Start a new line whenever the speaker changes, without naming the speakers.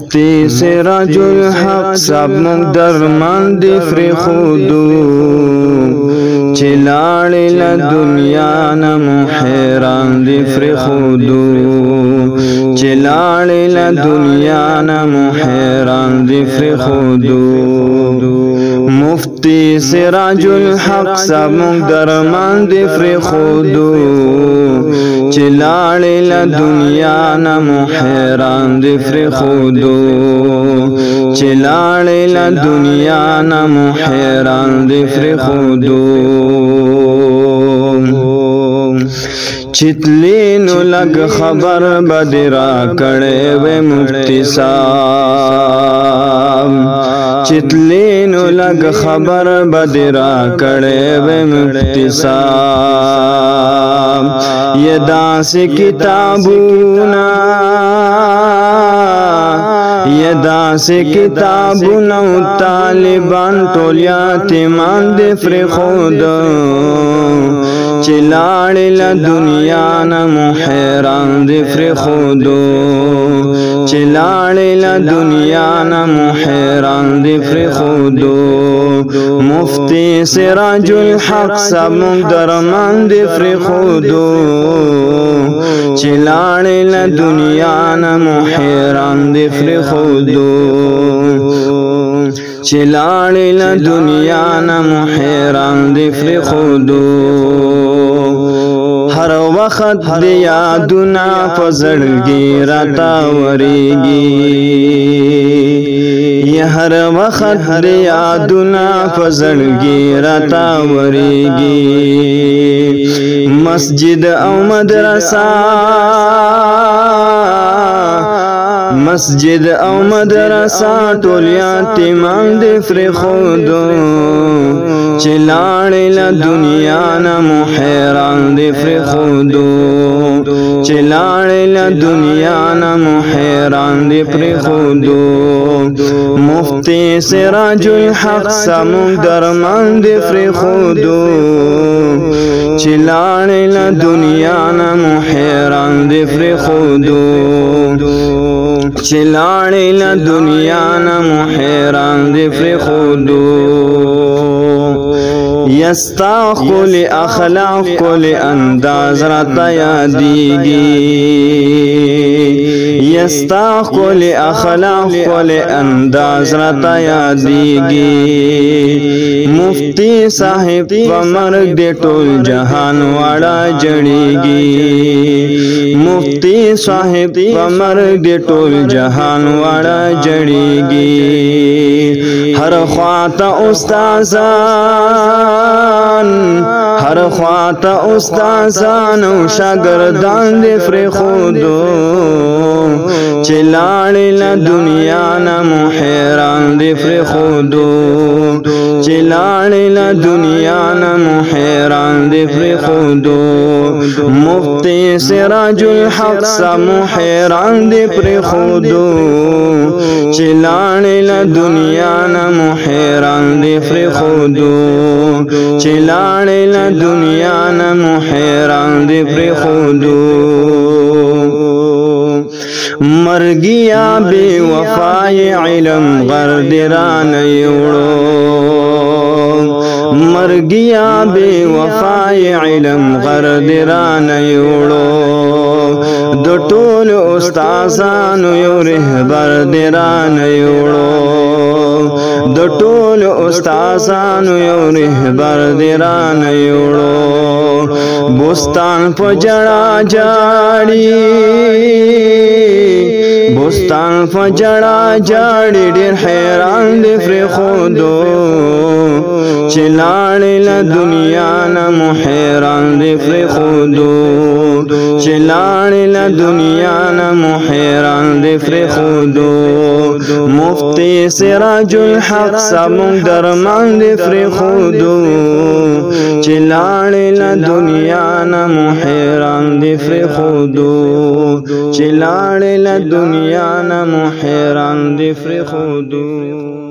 مفتی سراج الحق سب مقدرمان دی فری خودو چلاړې له دنیا نه مو حیران دی فری خودو چلاړې له دنیا نه مو حیران دی فری خودو مفتی سراج الحق سب مقدرمان دی فری خودو چلاړې له دنیا نه مو حیران دی فری خودو چلاړې له دنیا نه مو حیران دی فری خودو چتلینو لگ خبر بدرا کڑے وے مفتی صاحب چتلینو لگ خبر بدرا کڑے وے مفتی صاحب یہ داس کتابونا یہ داس کتابونا طالبان ټول یتیمان دی فری خودو چلاړې له دنیا نه مو حیران دی فری خودو چلاړې له دنیا نه مو حیران دی فری خودو مفتی سراج الحق سب مقدرمان دی فری خودو چلاړې له دنیا نه مو حیران دی فری خودو چلاړې له دنیا نه مو حیران دی فری خودو هر وخت دی یادونه په زړګي راته ورېږي هر وخت دی یادونه په زړګي راته ورېږي مسجد او مدرسه مسجد او مدرسه ټول یتیمان دی فری خودو چلاړې له دنیا نه مو حیران دی فری خودو چلاړې له دنیا نه مو حیران دی فری خودو مفتی سراج الحق سب مقدرمان دی فری خودو چلاړې له دنیا نه مو حیران دی فری خودو چلاړې له دنیا نه مو حیران دی فری خودو یستا خل اخلاق کل انداز راته یادېږي یستا خل اخلاق کل انداز راته یادېږي مفتی صاحب په مرګ دې ټول جهان واړه جړېږي مفتی صاحب په مرګ دې ټول جهان واړه جړېږي هر خواته استادان هر خواته استادان او شاګردان دې فری خودو چلاړې له دنیا نه مو حیران دې فری خودو چلاړې له دنیا نه مو حیران دې فری خودو مفتی سراج الحق سب مو حیران دې فری خودو چلاړې له دنیا نه مو حیران دې فری خودو چلاړې له دنیا نه مو حیران دې فری خودو مرګیا بے وفای علم غرد ران یوړو مرګیا بے وفای علم غرد ران یوړو د ټول استادانو یو رهبر دران یوړو د ټول استادانو یو رهبر دران یوړو بوستان په جړا جاړي بوستان په جړا جاړي ډېر حیران دی فری خودو چلاړې له دنیا نه مو حیران دی فری خودو چلاړې له دنیا نه مو حیران دی فری خودو مفتی سراج الحق سب مقدرمان دی فری خودو چلاړې له دنیا نه مو حیران دی فری خودو چلاړې له دنیا نه مو حیران دی فری خودو